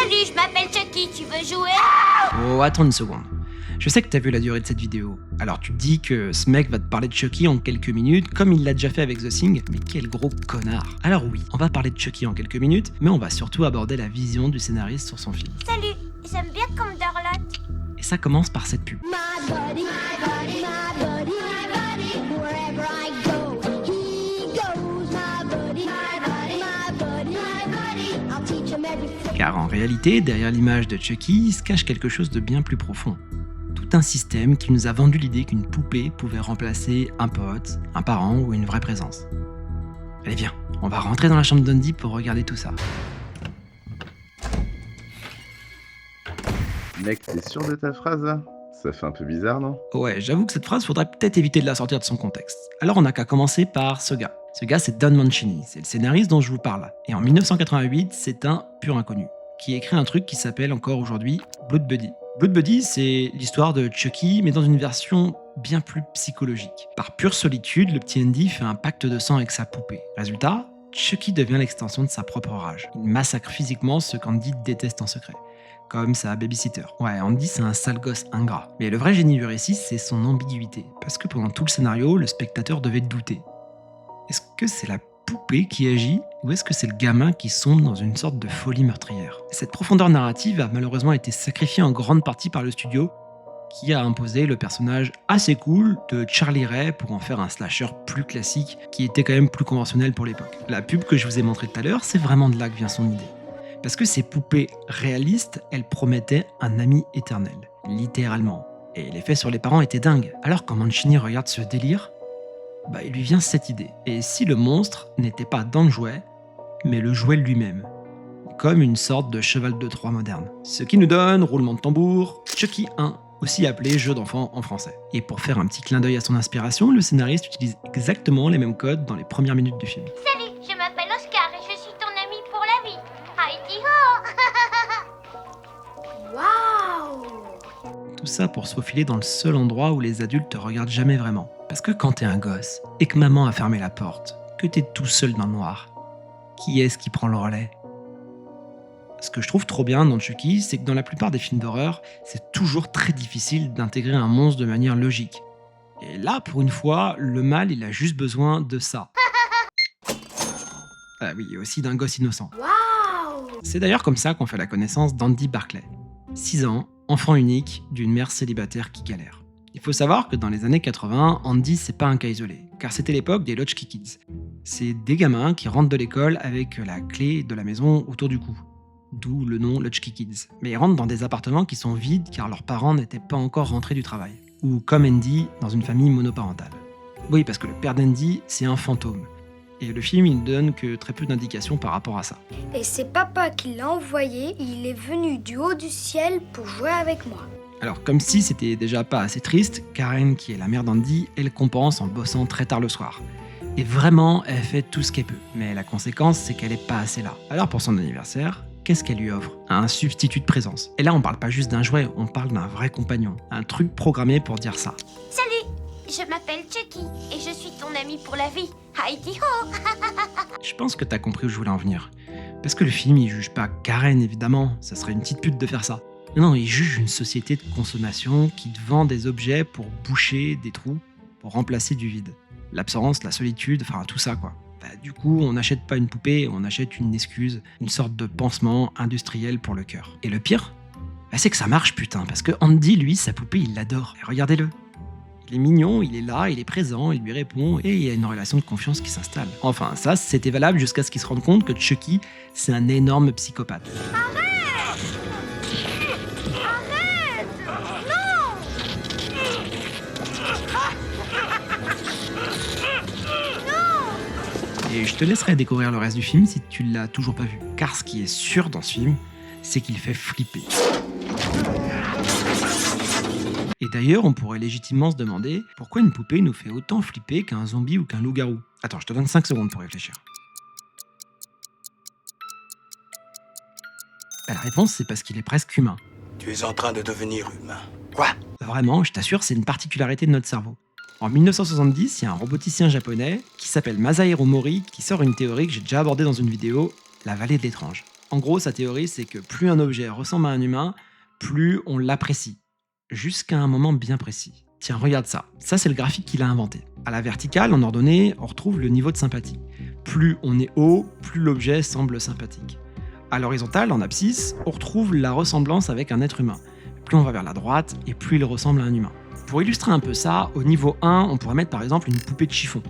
Salut, je m'appelle Chucky, tu veux jouer? Oh, attends une seconde. Je sais que t'as vu la durée de cette vidéo. Alors tu te dis que ce mec va te parler de Chucky en quelques minutes, comme il l'a déjà fait avec The Thing, mais quel gros connard. Alors oui, on va parler de Chucky en quelques minutes, mais on va surtout aborder la vision du scénariste sur son film. Salut, j'aime bien comme Dorlotte. Et ça commence par cette pub. My buddy, my buddy, my buddy, my buddy, wherever I go, he goes. My buddy, my buddy, my buddy, my buddy, I'll teach him everything. Car en réalité, derrière l'image de Chucky, se cache quelque chose de bien plus profond. Tout un système qui nous a vendu l'idée qu'une poupée pouvait remplacer un pote, un parent ou une vraie présence. Allez viens, on va rentrer dans la chambre d'Andy pour regarder tout ça. Mec, t'es sûr de ta phrase là? Ça fait un peu bizarre, non? Ouais, j'avoue que cette phrase, faudrait peut-être éviter de la sortir de son contexte. Alors on n'a qu'à commencer par ce gars. Ce gars, c'est Don Mancini, c'est le scénariste dont je vous parle. Et en 1988, c'est un pur inconnu, qui écrit un truc qui s'appelle encore aujourd'hui Blood Buddy. Blood Buddy, c'est l'histoire de Chucky, mais dans une version bien plus psychologique. Par pure solitude, le petit Andy fait un pacte de sang avec sa poupée. Résultat, Chucky devient l'extension de sa propre rage. Il massacre physiquement ce qu'Andy déteste en secret. Comme sa babysitter. Ouais, Andy, c'est un sale gosse ingrat. Mais le vrai génie du récit, c'est son ambiguïté. Parce que pendant tout le scénario, le spectateur devait douter. Est-ce que c'est la poupée qui agit ou est-ce que c'est le gamin qui sombre dans une sorte de folie meurtrière? Cette profondeur narrative a malheureusement été sacrifiée en grande partie par le studio qui a imposé le personnage assez cool de Charlie Ray pour en faire un slasher plus classique qui était quand même plus conventionnel pour l'époque. La pub que je vous ai montrée tout à l'heure, c'est vraiment de là que vient son idée. Parce que ces poupées réalistes, elles promettaient un ami éternel, littéralement. Et l'effet sur les parents était dingue. Alors quand Mancini regarde ce délire, il lui vient cette idée. Et si le monstre n'était pas dans le jouet, mais le jouet lui-même, comme une sorte de cheval de Troie moderne. Ce qui nous donne, roulement de tambour, Chucky 1, aussi appelé jeu d'enfant en français. Et pour faire un petit clin d'œil à son inspiration, le scénariste utilise exactement les mêmes codes dans les premières minutes du film. Salut, je m'appelle Oscar et je suis ton ami pour la vie. Heidi ho. Wow! Tout ça pour se faufiler dans le seul endroit où les adultes te regardent jamais vraiment. Parce que quand t'es un gosse, et que maman a fermé la porte, que t'es tout seul dans le noir, qui est-ce qui prend le relais? Ce que je trouve trop bien dans Chucky, c'est que dans la plupart des films d'horreur, c'est toujours très difficile d'intégrer un monstre de manière logique. Et là, pour une fois, le mal, il a juste besoin de ça. Ah oui, et aussi d'un gosse innocent. Wow! C'est d'ailleurs comme ça qu'on fait la connaissance d'Andy Barclay. 6 ans, enfant unique d'une mère célibataire qui galère. Il faut savoir que dans les années 80, Andy, c'est pas un cas isolé, car c'était l'époque des Latchkey Kids. C'est des gamins qui rentrent de l'école avec la clé de la maison autour du cou. D'où le nom Latchkey Kids. Mais ils rentrent dans des appartements qui sont vides car leurs parents n'étaient pas encore rentrés du travail. Ou comme Andy, dans une famille monoparentale. Oui, parce que le père d'Andy, c'est un fantôme. Et le film, il ne donne que très peu d'indications par rapport à ça. Et c'est papa qui l'a envoyé, il est venu du haut du ciel pour jouer avec moi. Alors, comme si c'était déjà pas assez triste, Karen, qui est la mère d'Andy, elle compense en bossant très tard le soir. Et vraiment, elle fait tout ce qu'elle peut. Mais la conséquence, c'est qu'elle est pas assez là. Alors pour son anniversaire, qu'est-ce qu'elle lui offre? Un substitut de présence. Et là, on parle pas juste d'un jouet, on parle d'un vrai compagnon. Un truc programmé pour dire ça. Salut, je m'appelle Chucky et je suis ton ami pour la vie. Heidi ho. Je pense que t'as compris où je voulais en venir. Parce que le film, il juge pas Karen, évidemment, ça serait une petite pute de faire ça. Non, il juge une société de consommation qui te vend des objets pour boucher des trous, pour remplacer du vide. L'absence, la solitude, enfin tout ça quoi. Du coup, on n'achète pas une poupée, on achète une excuse, une sorte de pansement industriel pour le cœur. Et le pire, c'est que ça marche putain, parce que Andy, lui, sa poupée, il l'adore. Et regardez-le. Il est mignon, il est là, il est présent, il lui répond, et il y a une relation de confiance qui s'installe. Enfin, ça, c'était valable jusqu'à ce qu'il se rende compte que Chucky, c'est un énorme psychopathe. Et je te laisserai découvrir le reste du film si tu l'as toujours pas vu. Car ce qui est sûr dans ce film, c'est qu'il fait flipper. Et d'ailleurs, on pourrait légitimement se demander pourquoi une poupée nous fait autant flipper qu'un zombie ou qu'un loup-garou. Attends, je te donne 5 secondes pour réfléchir. La réponse, c'est parce qu'il est presque humain. Tu es en train de devenir humain. Quoi? Vraiment, je t'assure, c'est une particularité de notre cerveau. En 1970, il y a un roboticien japonais qui s'appelle Masahiro Mori qui sort une théorie que j'ai déjà abordée dans une vidéo, la vallée de l'étrange. En gros, sa théorie, c'est que plus un objet ressemble à un humain, plus on l'apprécie. Jusqu'à un moment bien précis. Tiens, regarde ça. Ça, c'est le graphique qu'il a inventé. À la verticale, en ordonnée, on retrouve le niveau de sympathie. Plus on est haut, plus l'objet semble sympathique. À l'horizontale, en abscisse, on retrouve la ressemblance avec un être humain. Plus on va vers la droite, et plus il ressemble à un humain. Pour illustrer un peu ça, au niveau 1, on pourrait mettre par exemple une poupée de chiffon.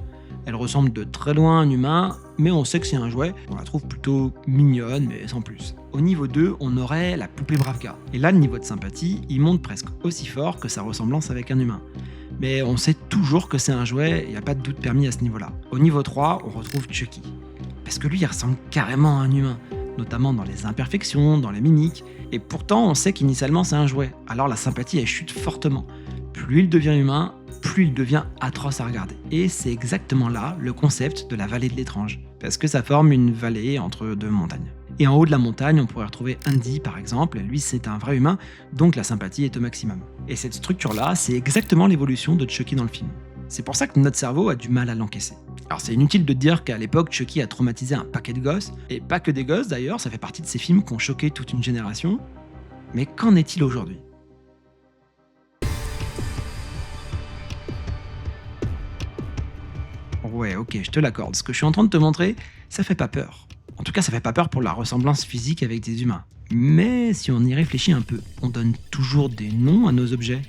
Elle ressemble de très loin à un humain, mais on sait que c'est un jouet. On la trouve plutôt mignonne, mais sans plus. Au niveau 2, on aurait la poupée Bravka. Et là, le niveau de sympathie, il monte presque aussi fort que sa ressemblance avec un humain. Mais on sait toujours que c'est un jouet, il n'y a pas de doute permis à ce niveau-là. Au niveau 3, on retrouve Chucky. Parce que lui, il ressemble carrément à un humain, notamment dans les imperfections, dans les mimiques. Et pourtant, on sait qu'initialement, c'est un jouet. Alors la sympathie, elle chute fortement. Plus il devient humain, plus il devient atroce à regarder. Et c'est exactement là le concept de la vallée de l'étrange, parce que ça forme une vallée entre deux montagnes. Et en haut de la montagne, on pourrait retrouver Andy par exemple, lui c'est un vrai humain, donc la sympathie est au maximum. Et cette structure-là, c'est exactement l'évolution de Chucky dans le film. C'est pour ça que notre cerveau a du mal à l'encaisser. Alors c'est inutile de dire qu'à l'époque, Chucky a traumatisé un paquet de gosses, et pas que des gosses d'ailleurs, ça fait partie de ces films qui ont choqué toute une génération. Mais qu'en est-il aujourd'hui ? Ouais, ok, je te l'accorde. Ce que je suis en train de te montrer, ça fait pas peur. En tout cas, ça fait pas peur pour la ressemblance physique avec des humains. Mais si on y réfléchit un peu, on donne toujours des noms à nos objets.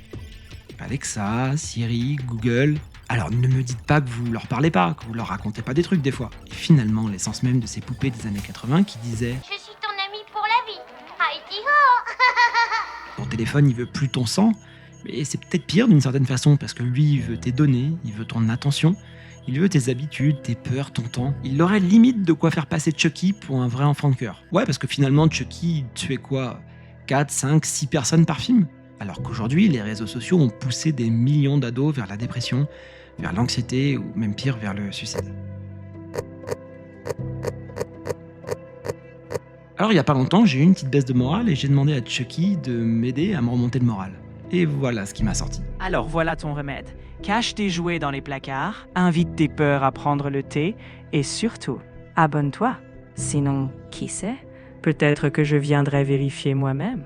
Alexa, Siri, Google. Alors ne me dites pas que vous leur parlez pas, que vous leur racontez pas des trucs des fois. Et finalement, l'essence même de ces poupées des années 80 qui disaient Je suis ton ami pour la vie. Heidi ho. ton téléphone il veut plus ton sang, mais c'est peut-être pire d'une certaine façon parce que lui il veut tes données, il veut ton attention, il veut tes habitudes, tes peurs, ton temps. Il aurait limite de quoi faire passer Chucky pour un vrai enfant de cœur. Ouais, parce que finalement Chucky tuait quoi 4, 5, 6 personnes par film. Alors qu'aujourd'hui, les réseaux sociaux ont poussé des millions d'ados vers la dépression, vers l'anxiété ou même pire, vers le suicide. Alors il y a pas longtemps, j'ai eu une petite baisse de morale et j'ai demandé à Chucky de m'aider à me remonter le moral. Et voilà ce qui m'a sorti. Alors voilà ton remède. Cache tes jouets dans les placards, invite tes peurs à prendre le thé et surtout, abonne-toi. Sinon, qui sait, peut-être que je viendrai vérifier moi-même.